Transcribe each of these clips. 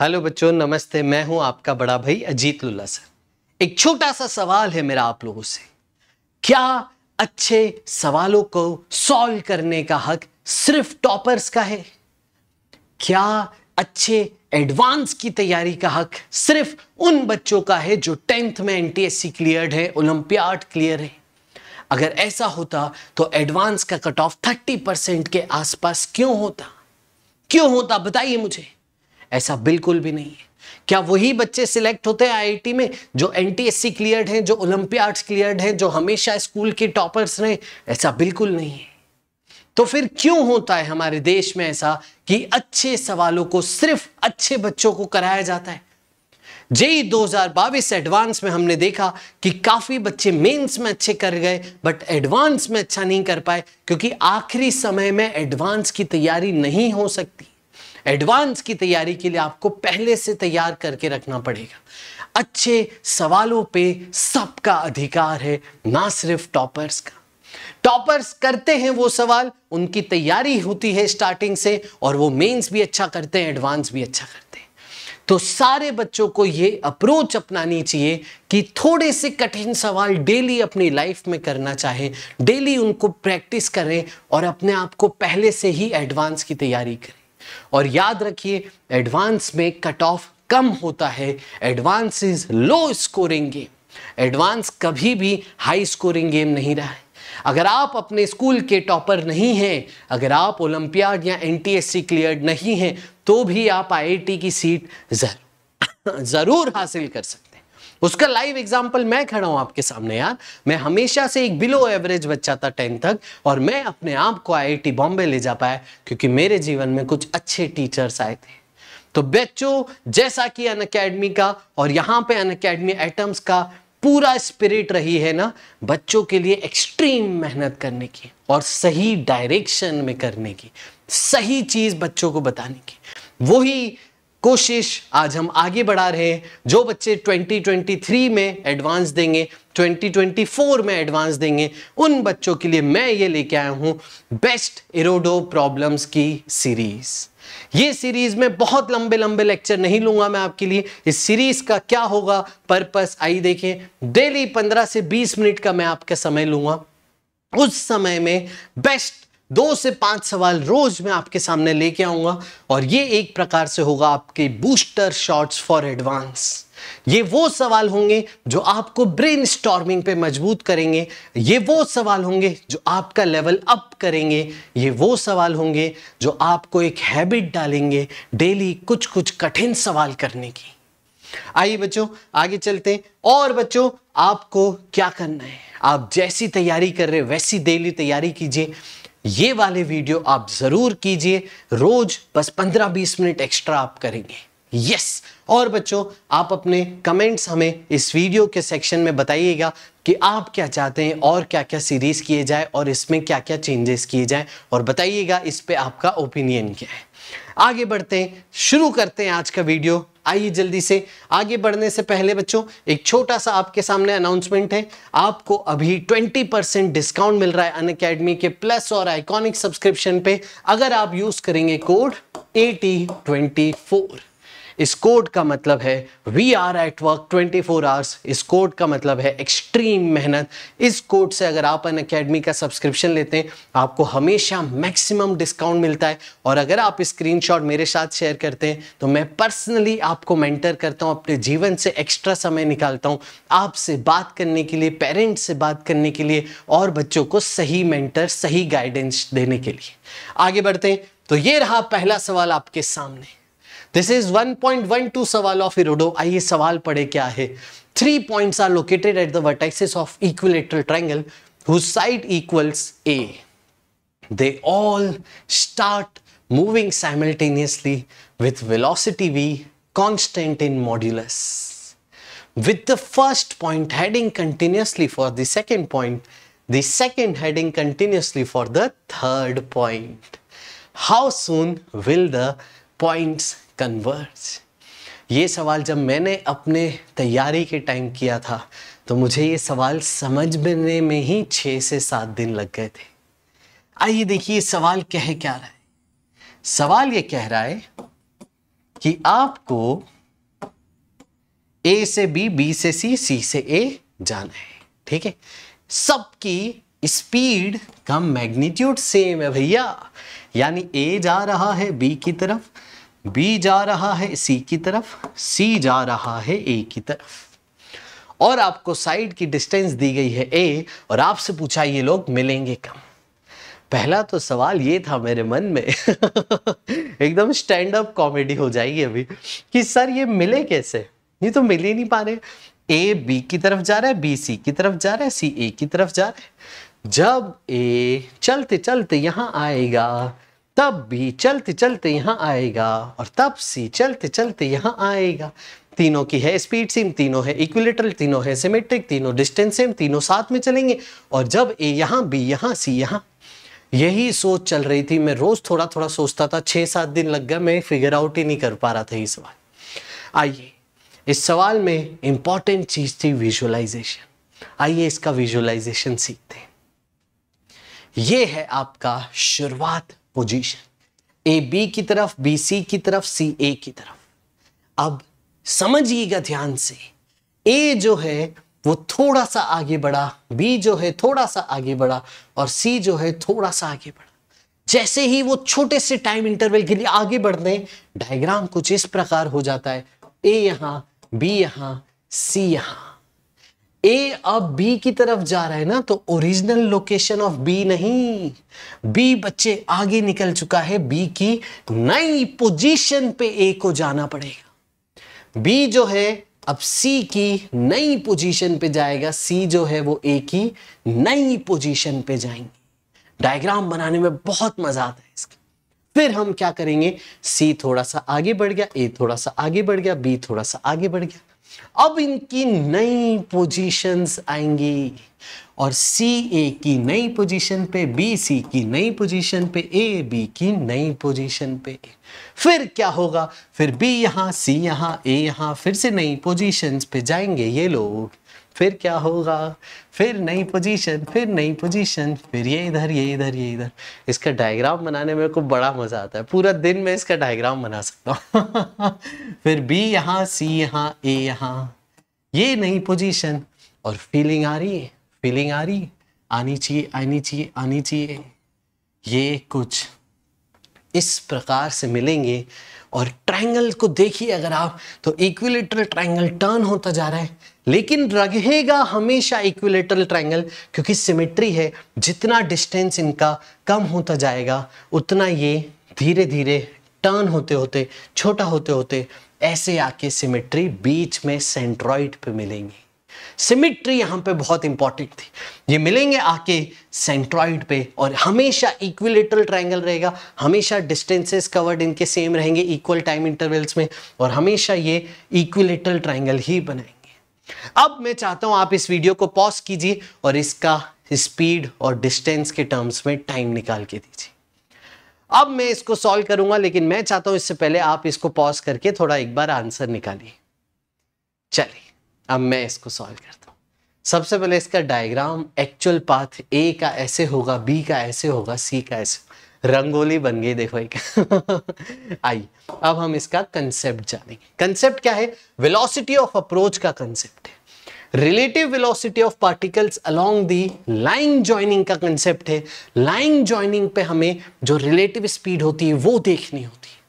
Hello बच्चों, नमस्ते। मैं हूं आपका बड़ा भाई अजीत लुल्ला सर। एक छोटा सा सवाल है मेरा आप लोगों से। क्या अच्छे सवालों को सॉल्व करने का हक सिर्फ टॉपर्स का है? क्या अच्छे एडवांस की तैयारी का हक सिर्फ उन बच्चों का है जो 10th में एनटीएससी क्लियर्ड है, ओलंपियाड क्लियर है? अगर ऐसा होता तो एडवांस का कट ऑफ 30% के आसपास क्यों होता बताइए मुझे। ऐसा बिल्कुल भी नहीं है। क्या वही बच्चे सिलेक्ट होते हैं आईआईटी में जो एनटीएससी क्लियर्ड हैं, जो ओलंपियाड्स क्लियर्ड हैं, जो हमेशा स्कूल के टॉपर्स रहे? ऐसा बिल्कुल नहीं है। तो फिर क्यों होता है हमारे देश में ऐसा कि अच्छे सवालों को सिर्फ अच्छे बच्चों को कराया जाता है? जेई 2022 एडवांस में हमने देखा कि काफी बच्चे मेंस में अच्छे कर गए बट एडवांस में अच्छा नहीं कर पाए, क्योंकि आखिरी समय में एडवांस की तैयारी नहीं हो सकती। एडवांस की तैयारी के लिए आपको पहले से तैयार करके रखना पड़ेगा। अच्छे सवालों पे सबका अधिकार है, ना सिर्फ टॉपर्स का। टॉपर्स करते हैं वो सवाल, उनकी तैयारी होती है स्टार्टिंग से, और वो मेंस भी अच्छा करते हैं, एडवांस भी अच्छा करते हैं। तो सारे बच्चों को ये अप्रोच अपनानी चाहिए कि थोड़े से कठिन सवाल डेली अपनी लाइफ में करना चाहें, डेली उनको प्रैक्टिस करें और अपने आप को पहले से ही एडवांस की तैयारी करें। और याद रखिए, एडवांस में कट ऑफ कम होता है। Advance is low scoring game. Advance कभी भी हाई स्कोरिंग गेम नहीं रहा है। अगर आप अपने स्कूल के टॉपर नहीं हैं, अगर आप ओलंपियाड या एनटीएससी क्लियर्ड नहीं हैं, तो भी आप आईआईटी की सीट जरूर हासिल कर सकते हैं। उसका लाइव एग्जाम्पल मैं खड़ा हूं आपके सामने यार। मैं हमेशा से एक बिलो एवरेज बच्चा था 10th तक, और मैं अपने आप को आईआईटी बॉम्बे ले जा पाया क्योंकि मेरे जीवन में कुछ अच्छे टीचर्स आए थे। तो बच्चों, जैसा कि अनअकैडमी का और यहाँ पे अनअकैडमी एटम्स का पूरा स्पिरिट रही है ना, बच्चों के लिए एक्सट्रीम मेहनत करने की और सही डायरेक्शन में करने की, सही चीज बच्चों को बताने की, वही कोशिश आज हम आगे बढ़ा रहे हैं। जो बच्चे 2023 में एडवांस देंगे, 2024 में एडवांस देंगे, उन बच्चों के लिए मैं ये लेके आया हूं बेस्ट इरोडो प्रॉब्लम्स की सीरीज। ये सीरीज में बहुत लंबे लंबे लेक्चर नहीं लूंगा मैं आपके लिए। इस सीरीज का क्या होगा पर्पस, आइए देखें। डेली 15 से 20 मिनट का मैं आपका समय लूंगा। उस समय में बेस्ट 2 से 5 सवाल रोज मैं आपके सामने लेके आऊंगा, और ये एक प्रकार से होगा आपके बूस्टर शॉट्स फॉर एडवांस। ये वो सवाल होंगे जो आपको ब्रेनस्टॉर्मिंग पे मजबूत करेंगे। ये वो सवाल होंगे जो आपका लेवल अप करेंगे। ये वो सवाल होंगे जो आपको एक हैबिट डालेंगे डेली कुछ कुछ कठिन सवाल करने की। आइए बच्चों आगे चलते हैं। और बच्चों, आपको क्या करना है, आप जैसी तैयारी कर रहे हैं वैसी डेली तैयारी कीजिए। ये वाले वीडियो आप जरूर कीजिए, रोज बस 15-20 मिनट एक्स्ट्रा आप करेंगे। यस। और बच्चों, आप अपने कमेंट्स हमें इस वीडियो के सेक्शन में बताइएगा कि आप क्या चाहते हैं और क्या क्या सीरीज किए जाए और इसमें क्या क्या चेंजेस किए जाए, और बताइएगा इस पे आपका ओपिनियन क्या है। आगे बढ़ते हैं, शुरू करते हैं आज का वीडियो। आइए जल्दी से। आगे बढ़ने से पहले बच्चों, एक छोटा सा आपके सामने अनाउंसमेंट है। आपको अभी 20% डिस्काउंट मिल रहा है अनअकैडमी के प्लस और आइकॉनिक सब्सक्रिप्शन पे, अगर आप यूज करेंगे कोड AT24। इस कोड का मतलब है we are at work 24 hours. इस कोड का मतलब है एक्सट्रीम मेहनत। इस कोड से अगर आप अनअकैडमी का सब्सक्रिप्शन लेते हैं, आपको हमेशा मैक्सिमम डिस्काउंट मिलता है। और अगर आप स्क्रीनशॉट मेरे साथ शेयर करते हैं तो मैं पर्सनली आपको मेंटर करता हूं, अपने जीवन से एक्स्ट्रा समय निकालता हूं आपसे बात करने के लिए, पेरेंट्स से बात करने के लिए, और बच्चों को सही मेंटर, सही गाइडेंस देने के लिए। आगे बढ़ते हैं। तो ये रहा पहला सवाल आपके सामने। This is 1.12 सवाल ऑफ इरोडो। आइए सवाल पढ़े क्या है। 3 points are located at the vertices of equilateral triangle whose side equals A. They all start moving simultaneously with velocity v constant in modulus, with the first point heading continuously for the second point, the second heading continuously for the third point. How soon will the points converge? ये सवाल जब मैंने अपने तैयारी के time किया था तो मुझे ये सवाल समझने में ही 6 से 7 दिन लग गए थे। आइए देखिए सवाल क्या है, क्या रहा है। सवाल ये कह रहा है कि आपको ए से बी, बी से सी, सी से ए जाना है। ठीक है, सबकी स्पीड का मैग्नीट्यूड सेम है भैया, यानी ए जा रहा है बी की तरफ, बी जा रहा है सी की तरफ, सी जा रहा है ए की तरफ, और आपको साइड की डिस्टेंस दी गई है ए, और आपसे पूछा ये लोग मिलेंगे कब। पहला तो सवाल ये था मेरे मन में एकदम स्टैंड अप कॉमेडी हो जाएगी अभी कि सर ये मिले कैसे, ये तो मिल ही नहीं पा रहे। ए बी की तरफ जा रहा है, बी सी की तरफ जा रहा है, सी ए की तरफ जा रहा है। जब ए चलते चलते यहां आएगा, तब बी चलते चलते यहां आएगा, और तब सी चलते चलते यहां आएगा। तीनों की है स्पीड सेम, तीनों है इक्विलेटरल, तीनों है सिमेट्रिक, तीनों डिस्टेंस सेम, तीनों साथ में चलेंगे। और जब ए यहां, बी यहां, सी यहां, यही सोच चल रही थी। मैं रोज थोड़ा थोड़ा सोचता था, 6-7 दिन लग गया, मैं फिगर आउट ही नहीं कर पा रहा था ये सवाल। आइए, इस सवाल में इंपॉर्टेंट चीज थी विजुअलाइजेशन। आइए इसका विजुअलाइजेशन सीखते हैं। ये है आपका शुरुआत पोजीशन, ए बी की तरफ, बी सी की तरफ, सी ए की तरफ। अब समझिएगा ध्यान से, ए जो है वो थोड़ा सा आगे बढ़ा, बी जो है थोड़ा सा आगे बढ़ा, और सी जो है थोड़ा सा आगे बढ़ा। जैसे ही वो छोटे से टाइम इंटरवल के लिए आगे बढ़ते हैं, डायग्राम कुछ इस प्रकार हो जाता है। ए यहां, बी यहां, सी यहां। ए अब बी की तरफ जा रहा है ना, तो ओरिजिनल लोकेशन ऑफ बी नहीं, बी बच्चे आगे निकल चुका है, बी की नई पोजीशन पे ए को जाना पड़ेगा। बी जो है अब सी की नई पोजीशन पे जाएगा, सी जो है वो ए की नई पोजीशन पे जाएंगे। डायग्राम बनाने में बहुत मजा आता है इसका। फिर हम क्या करेंगे, सी थोड़ा सा आगे बढ़ गया, ए थोड़ा सा आगे बढ़ गया, बी थोड़ा सा आगे बढ़ गया। अब इनकी नई पोजीशंस आएंगी, और सी ए की नई पोजीशन पे, बी सी की नई पोजीशन पे, ए बी की नई पोजीशन पे। फिर क्या होगा, फिर बी यहां, सी यहां, ए यहां, फिर से नई पोजीशंस पे जाएंगे ये लोग। फिर क्या होगा, फिर नई पोजीशन, फिर नई पोजीशन, फिर ये इधर, ये इधर, ये इधर। इसका डायग्राम बनाने में को बड़ा मजा आता है, पूरा दिन में इसका डायग्राम बना सकता हूँ फिर बी यहाँ, सी यहाँ, ए यहाँ, ये नई पोजीशन। और फीलिंग आ रही है, फीलिंग आ रही है, आनी चाहिए, आनी चाहिए, आनी चाहिए। ये कुछ इस प्रकार से मिलेंगे। और ट्रायंगल को देखिए अगर आप, तो इक्विलेटरल ट्रायंगल टर्न होता जा रहा है, लेकिन रहेगा हमेशा इक्विलेटरल ट्रायंगल, क्योंकि सिमेट्री है। जितना डिस्टेंस इनका कम होता जाएगा, उतना ये धीरे धीरे टर्न होते होते, छोटा होते होते, ऐसे आके सिमेट्री बीच में सेंट्रॉइड पे मिलेंगी। सिमेट्री यहां पे बहुत इंपॉर्टेंट थी। ये मिलेंगे आके सेंट्रॉइड पे, और हमेशा इक्विलेटरल ट्रायंगल रहेगा, हमेशा डिस्टेंसेस कवर्ड इनके सेम रहेंगे इक्वल टाइम इंटरवल्स में, और हमेशा ये इक्विलेटरल ट्रायंगल ही बनाएंगे। अब मैं चाहता हूं आप इस वीडियो को पॉज कीजिए और इसका स्पीड और डिस्टेंस के टर्म्स में टाइम निकाल के दीजिए। अब मैं इसको सॉल्व करूंगा, लेकिन मैं चाहता हूं इससे पहले आप इसको पॉज करके थोड़ा एक बार आंसर निकालिए। चलिए अब मैं इसको सॉल्व करता हूं। सबसे पहले इसका डायग्राम, एक्चुअल पाथ ए का ऐसे होगा, बी का ऐसे होगा, सी का ऐसे। रंगोली बन गई देखो एक आइए अब हम इसका कंसेप्ट जानेंगे। कंसेप्ट क्या है, वेलोसिटी ऑफ अप्रोच का कंसेप्ट है। Relative velocity of particles along the line joining का कंसेप्ट है। लाइन जॉइनिंग पे हमें जो रिलेटिव स्पीड होती है वो देखनी होती है।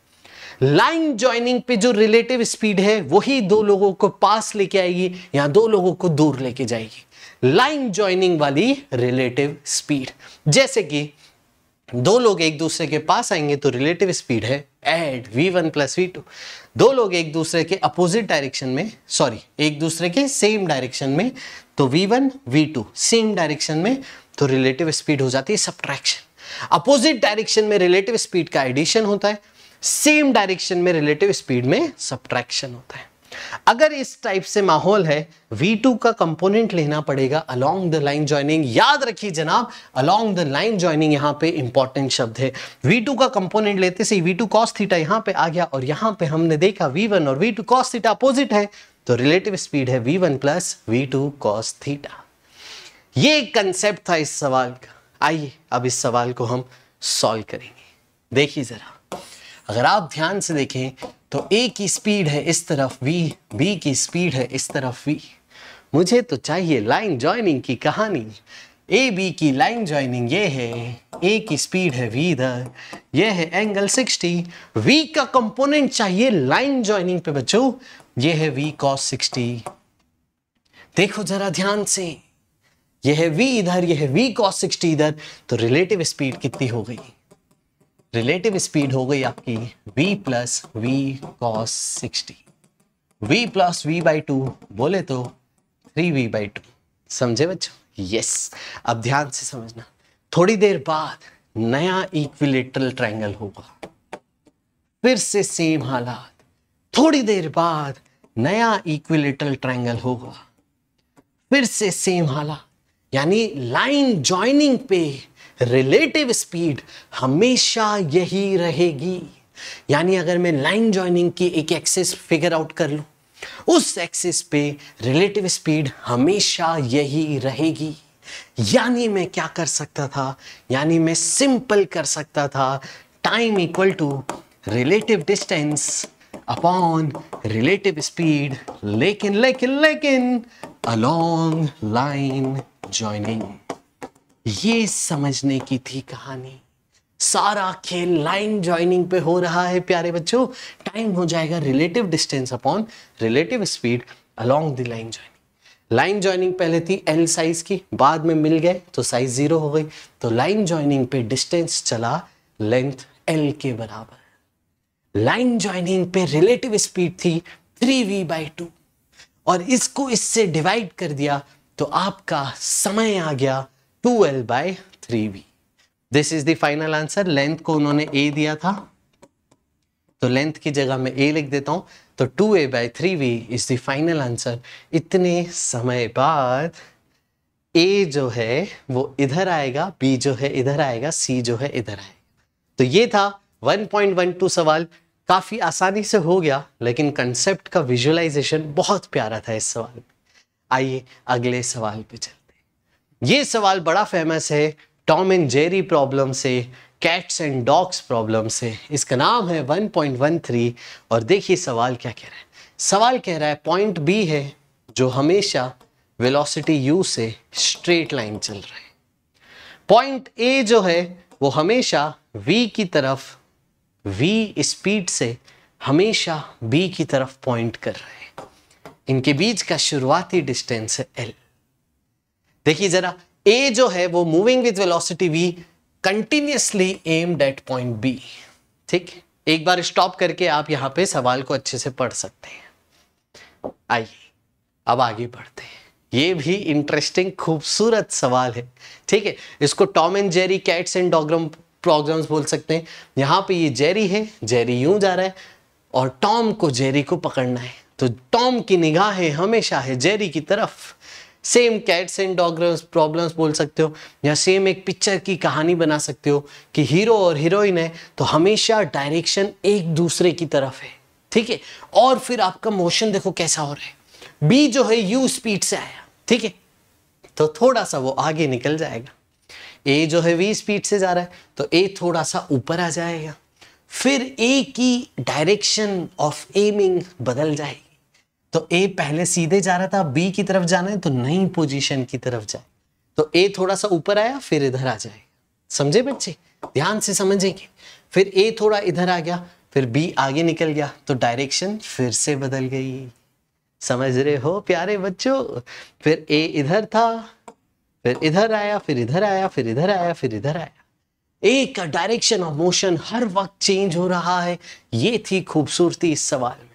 लाइन जॉइनिंग पे जो रिलेटिव स्पीड है वही दो लोगों को पास लेके आएगी या दो लोगों को दूर लेके जाएगी। लाइन जॉइनिंग वाली रिलेटिव स्पीड, जैसे कि दो लोग एक दूसरे के पास आएंगे तो रिलेटिव स्पीड है एड v1 प्लस v2। दो लोग एक दूसरे के अपोजिट डायरेक्शन में, एक दूसरे के सेम डायरेक्शन में, तो v1 v2 सेम डायरेक्शन में, तो रिलेटिव स्पीड हो जाती है सब्ट्रैक्शन। अपोजिट डायरेक्शन में रिलेटिव स्पीड का एडिशन होता है, सेम डायरेक्शन में रिलेटिव स्पीड में सब्ट्रैक्शन होता है। अगर इस टाइप से माहौल है, v2 का कंपोनेंट लेना पड़ेगा अलोंग द लाइन जॉइनिंग। याद रखिए जनाब, अलोंग द लाइन जॉइनिंग यहां पे इंपॉर्टेंट शब्द है। v2 का कंपोनेंट लेते से v2 cos थीटा यहां पे आ गया, और यहां पे हमने देखा v1 और v2 cos थीटा अपोजिट है, तो रिलेटिव स्पीड है v1 plus v2 cos theta. ये कंसेप्ट था इस सवाल का। आइए अब इस सवाल को हम सॉल्व करेंगे। देखिए जरा, अगर आप ध्यान से देखें तो ए की स्पीड है इस तरफ v, b की स्पीड है इस तरफ v। मुझे तो चाहिए लाइन जॉइनिंग की कहानी। ए बी की लाइन जॉइनिंग ये है, ए की स्पीड है v इधर, ये है एंगल 60, v का कंपोनेंट चाहिए लाइन जॉइनिंग पे बच्चों, ये है v cos 60। देखो जरा ध्यान से, ये है v इधर, ये है v cos 60 इधर, तो रिलेटिव स्पीड कितनी हो गई? रिलेटिव स्पीड हो गई आपकी v plus v cos 60। v plus v by 2 बोले तो 3v बाई 2। समझे बच्चों? यस। अब ध्यान से समझना, थोड़ी देर बाद नया इक्विलेटरल ट्रायंगल होगा, फिर से सेम हालात, थोड़ी देर बाद नया इक्विलेटरल ट्रायंगल होगा, फिर से सेम हालात। यानी लाइन जॉइनिंग पे रिलेटिव स्पीड हमेशा यही रहेगी। यानी अगर मैं लाइन जॉइनिंग की एक एक्सिस फिगर आउट कर लूं, उस एक्सिस पे रिलेटिव स्पीड हमेशा यही रहेगी। यानी मैं क्या कर सकता था? यानी मैं सिंपल कर सकता था, time equal to relative distance upon relative speed, लेकिन अलोंग लाइन जॉइनिंग। ये समझने की थी कहानी। सारा खेल लाइन जॉइनिंग पे हो रहा है प्यारे बच्चों। टाइम हो जाएगा relative distance upon relative speed along the line joining. Line joining पहले थी एल साइज की, बाद में मिल गए तो साइज 0 हो गई, तो लाइन जॉइनिंग पे डिस्टेंस चला लेंथ एल के बराबर। लाइन जॉइनिंग पे रिलेटिव स्पीड थी 3v बाई 2, और इसको इससे डिवाइड कर दिया तो आपका समय आ गया 2l by 3v। This is the final answer. Length को उन्होंने a दिया था, तो लेंथ की जगह मैं a लिख देता हूं, तो 2a by 3v is the final answer. इतने समय बाद a जो है वो इधर आएगा, b जो है इधर आएगा, c जो है इधर आएगा। तो ये था 1.12 सवाल। काफी आसानी से हो गया, लेकिन कंसेप्ट का विजुअलाइजेशन बहुत प्यारा था इस सवाल में। आइए अगले सवाल पे चलते हैं। ये सवाल बड़ा फेमस है टॉम एंड जेरी प्रॉब्लम से, कैट्स एंड डॉग्स प्रॉब्लम से। इसका नाम है 1.13, और देखिए सवाल क्या कह रहा है। सवाल कह रहा है पॉइंट बी है जो हमेशा वेलोसिटी u से स्ट्रेट लाइन चल रहा है, पॉइंट ए जो है वो हमेशा v की तरफ, v स्पीड से हमेशा b की तरफ पॉइंट कर रहा है। इनके बीच का शुरुआती डिस्टेंस है l। देखिए जरा, a जो है वो moving with velocity v continuously aimed at point b। ठीक, एक बार स्टॉप करके आप यहां पे सवाल को अच्छे से पढ़ सकते हैं। आइए अब आगे बढ़ते हैं। ये भी इंटरेस्टिंग खूबसूरत सवाल है। ठीक है, इसको Tom and Jerry cats and dog problems बोल सकते हैं। यहाँ पे ये जेरी है, जेरी यूं जा रहा है और टॉम को जेरी को पकड़ना है, तो टॉम की निगाहें हमेशा है जेरी की तरफ। Same cats and dog problems बोल सकते हो, या सेम एक पिक्चर की कहानी बना सकते हो कि हीरो और हीरोइन है तो हमेशा डायरेक्शन एक दूसरे की तरफ है। ठीक है, और फिर आपका मोशन देखो कैसा हो रहा है। बी जो है यू स्पीड से आया, ठीक है, तो थोड़ा सा वो आगे निकल जाएगा। ए जो है वी स्पीड से जा रहा है तो ए थोड़ा सा ऊपर आ जाएगा। फिर ए की डायरेक्शन ऑफ एमिंग बदल जाएगी, तो ए पहले सीधे जा रहा था, बी की तरफ जाना है तो नई पोजीशन की तरफ जाए, तो ए थोड़ा सा ऊपर आया फिर इधर आ जाएगा। समझे बच्चे? ध्यान से समझेंगे। फिर ए थोड़ा इधर आ गया, फिर बी आगे निकल गया, तो डायरेक्शन फिर से बदल गई। समझ रहे हो प्यारे बच्चों? फिर ए इधर था, फिर इधर आया, फिर इधर आया, फिर इधर आया, फिर इधर आया। ए का डायरेक्शन ऑफ मोशन हर वक्त चेंज हो रहा है। ये थी खूबसूरती इस सवाल में।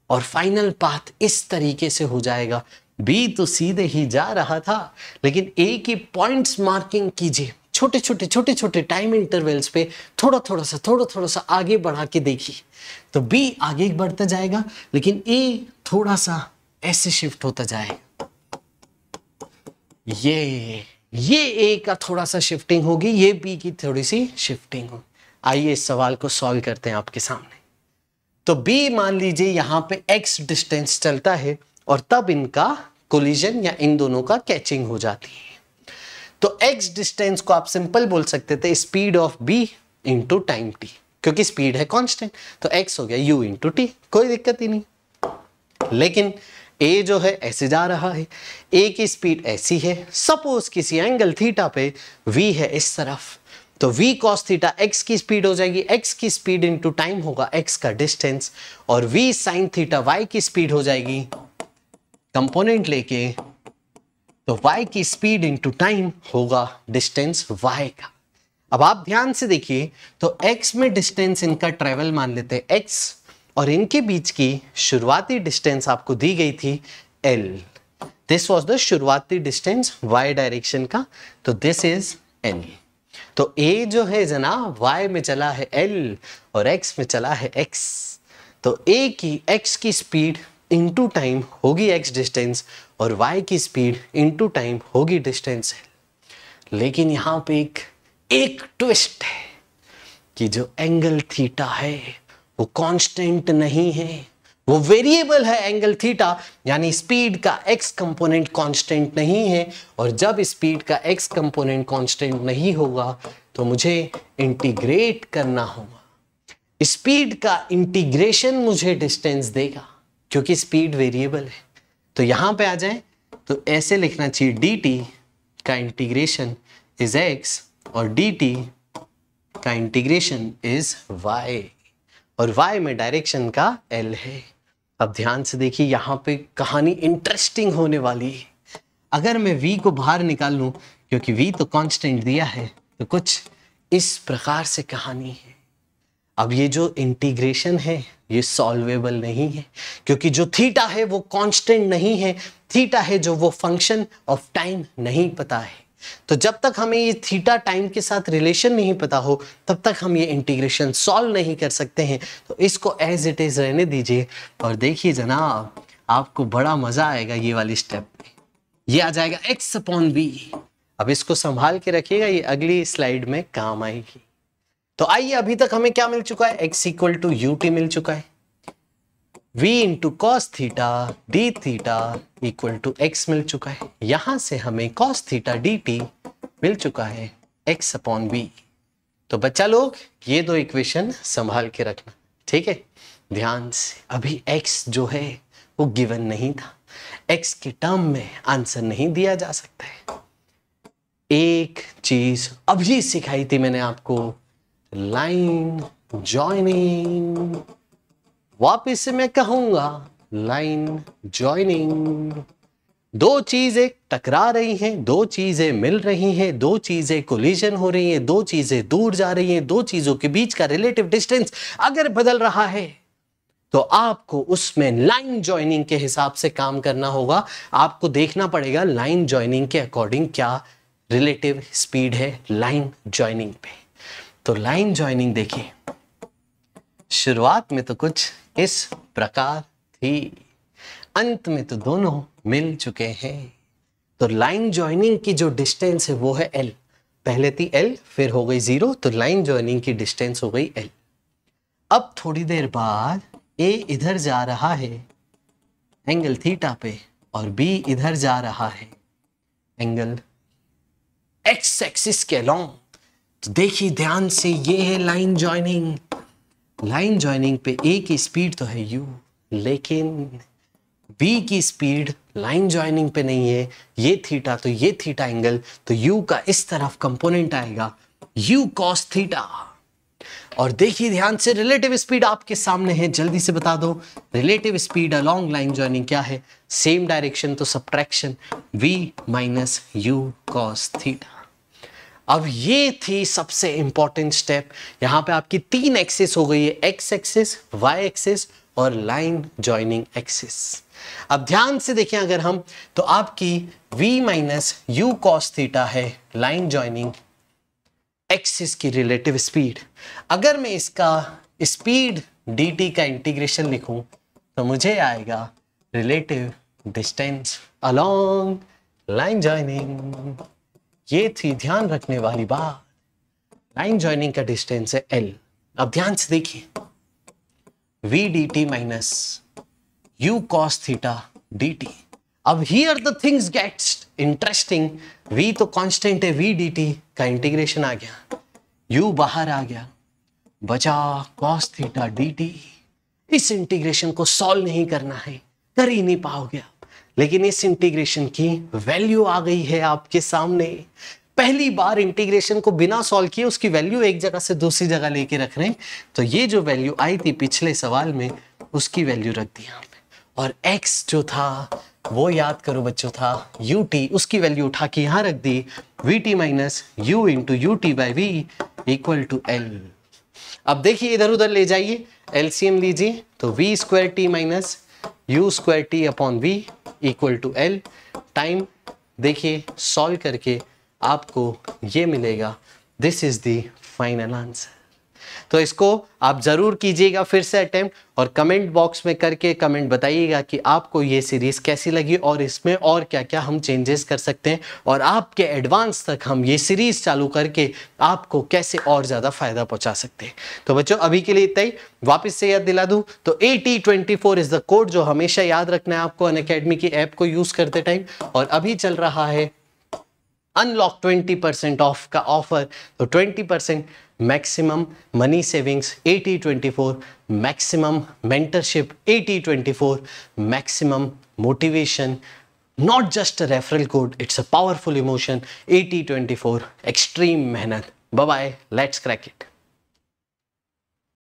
और फाइनल पाथ इस तरीके से हो जाएगा। बी तो सीधे ही जा रहा था, लेकिन ए की पॉइंट्स मार्किंग कीजिए, छोटे छोटे टाइम इंटरवल्स पे थोड़ा सा आगे बढ़ा के देखिए, तो बी आगे बढ़ता जाएगा, लेकिन ए थोड़ा सा ऐसे शिफ्ट होता जाएगा। ये ए का थोड़ा सा शिफ्टिंग होगी, ये बी की थोड़ी सी शिफ्टिंग होगी। आइए इस सवाल को सॉल्व करते हैं आपके सामने। तो B मान लीजिए यहाँ पे x डिस्टेंस चलता है और तब इनका कोलिजन या इन दोनों का कैचिंग हो जाती है। तो x डिस्टेंस को आप सिंपल बोल सकते थे speed of B into time t। क्योंकि स्पीड है कांस्टेंट, तो x हो गया u इंटू टी, कोई दिक्कत ही नहीं। लेकिन a जो है ऐसे जा रहा है, a की स्पीड ऐसी है, सपोज किसी एंगल थीटा पे v है इस तरफ, तो v cos थीटा x की स्पीड हो जाएगी, x की स्पीड इंटू टाइम होगा x का डिस्टेंस, और v sin थीटा y की स्पीड हो जाएगी कंपोनेंट लेके, तो y की स्पीड इंटू टाइम होगा डिस्टेंस y का। अब आप ध्यान से देखिए, तो x में डिस्टेंस इनका ट्रेवल मान लेते हैं x, और इनके बीच की शुरुआती डिस्टेंस आपको दी गई थी l। दिस वॉज द शुरुआती डिस्टेंस y डायरेक्शन का, तो दिस इज l। तो a जो है जनाब y में चला है l और x में चला है x, तो a की x की स्पीड इंटू टाइम होगी x डिस्टेंस, और y की स्पीड इंटू टाइम होगी डिस्टेंस l। लेकिन यहाँ पे एक ट्विस्ट है कि जो एंगल थीटा है वो कांस्टेंट नहीं है, वो वेरिएबल है एंगल थीटा, यानी स्पीड का x कंपोनेंट कांस्टेंट नहीं है। और जब स्पीड का x कंपोनेंट कांस्टेंट नहीं होगा तो मुझे इंटीग्रेट करना होगा। स्पीड का इंटीग्रेशन मुझे डिस्टेंस देगा क्योंकि स्पीड वेरिएबल है। तो यहां पे आ जाए तो ऐसे लिखना चाहिए dt का इंटीग्रेशन इज x और dt का इंटीग्रेशन इज y, और y में डायरेक्शन का l है। अब ध्यान से देखिए, यहाँ पे कहानी इंटरेस्टिंग होने वाली है। अगर मैं v को बाहर निकाल लूं, क्योंकि v तो कांस्टेंट दिया है, तो कुछ इस प्रकार से कहानी है। अब ये जो इंटीग्रेशन है ये सॉल्वेबल नहीं है, क्योंकि जो थीटा है वो कांस्टेंट नहीं है, थीटा है जो वो फंक्शन ऑफ टाइम नहीं पता है। तो जब तक हमें ये थीटा टाइम के साथ रिलेशन नहीं पता हो तब तक हम ये इंटीग्रेशन सॉल्व नहीं कर सकते हैं। तो इसको एज इट इज रहने दीजिए, और देखिए जनाब आपको बड़ा मजा आएगा ये वाली स्टेप में। ये आ जाएगा x अपॉन v। अब इसको संभाल के रखिएगा, ये अगली स्लाइड में काम आएगी। तो आइए, अभी तक हमें क्या मिल चुका है, x इक्वल टू ut मिल चुका है, v into cos theta d theta equal to x मिल चुका है। यहां से हमें कॉस थीटा डी टी मिल चुका है x अपॉन v। तो बच्चा लोग ये दो इक्वेशन संभाल के रखना, ठीक है, ध्यान से। अभी x जो है वो गिवन नहीं था, x के टर्म में आंसर नहीं दिया जा सकता है। एक चीज अभी सिखाई थी मैंने आपको, लाइन जॉइनिंग, वापिस से मैं कहूंगा लाइन जॉइनिंग। दो चीजें टकरा रही हैं, दो चीजें मिल रही हैं, दो चीजें कोलिजन हो रही हैं, दो चीजें दूर जा रही हैं, दो चीजों के बीच का रिलेटिव डिस्टेंस अगर बदल रहा है तो आपको उसमें लाइन जॉइनिंग के हिसाब से काम करना होगा। आपको देखना पड़ेगा लाइन जॉइनिंग के अकॉर्डिंग क्या रिलेटिव स्पीड है लाइन जॉइनिंग पे। तो लाइन जॉइनिंग देखिए, शुरुआत में तो कुछ इस प्रकार थी, अंत में तो दोनों मिल चुके हैं। तो लाइन जॉइनिंग की जो डिस्टेंस है वो है l, पहले थी l फिर हो गई 0, तो लाइन जॉइनिंग की डिस्टेंस हो गई l। अब थोड़ी देर बाद a इधर जा रहा है एंगल थीटा पे और b इधर जा रहा है एंगल x एक्सिस के अलोंग। तो देखिए ध्यान से, ये है लाइन जॉइनिंग। लाइन जॉइनिंग पे a की स्पीड तो है u, लेकिन b की स्पीड लाइन जॉइनिंग पे नहीं है। ये थीटा तो ये थीटा एंगल, तो u का इस तरफ कंपोनेंट आएगा u cos थीटा। और देखिए ध्यान से, रिलेटिव स्पीड आपके सामने है, जल्दी से बता दो relative speed along line joining क्या है। सेम डायरेक्शन तो subtraction v minus u cos theta. अब ये थी सबसे इंपॉर्टेंट स्टेप। यहां पे आपकी तीन एक्सिस हो गई है, x एक्सिस, y एक्सिस और लाइन जॉइनिंग एक्सिस। अब ध्यान से देखें अगर हम, तो आपकी v minus u cos theta है लाइन जॉइनिंग एक्सिस की रिलेटिव स्पीड। अगर मैं इसका स्पीड dt का इंटीग्रेशन लिखूं तो मुझे आएगा relative distance along line joining. ये थी ध्यान रखने वाली बात, लाइन जॉइनिंग का डिस्टेंस है l। अब ध्यान से देखिए, v dt minus u cos theta dt। अब here the things gets interesting. v तो कांस्टेंट है, v dt का इंटीग्रेशन आ गया, u बाहर आ गया, बचा cos थीटा dt। इस इंटीग्रेशन को सॉल्व नहीं करना है, कर ही नहीं पाओगे आप, लेकिन इस इंटीग्रेशन की वैल्यू आ गई है आपके सामने। पहली बार इंटीग्रेशन को बिना सॉल्व किए उसकी वैल्यू एक जगह से दूसरी जगह लेके रख रहे हैं, तो ये जो वैल्यू आई थी पिछले सवाल में उसकी वैल्यू रख दी यहाँ पे, और x जो था वो याद करो बच्चों था ut, उसकी वैल्यू उठा के यहाँ रख दी, vt minus u into ut by v equal to l। अब देखिए इधर उधर ले जाइए, एलसीएम लीजिए, तो v square t minus u square t upon v equal to l. Time देखिए सॉल्व करके आपको ये मिलेगा, this is the final answer. तो इसको आप जरूर कीजिएगा फिर से अटेम्प्ट, और कमेंट बॉक्स में करके कमेंट बताइएगा कि आपको ये सीरीज कैसी लगी और इसमें और क्या क्या हम चेंजेस कर सकते हैं, और आपके एडवांस तक हम ये सीरीज चालू करके आपको कैसे और ज़्यादा फायदा पहुंचा सकते हैं। तो बच्चों अभी के लिए इतना ही, वापस से याद दिला दूं तो AT24 इज द कोड जो हमेशा याद रखना है आपको अनअकैडमी की ऐप को यूज करते टाइम, और अभी चल रहा है अनलॉक 20% ऑफ का ऑफर, तो 20% maximum money savings AT24, maximum mentorship AT24, maximum motivation, not just a referral code, it's a powerful emotion AT24, extreme मेहनत। Bye bye, let's crack it.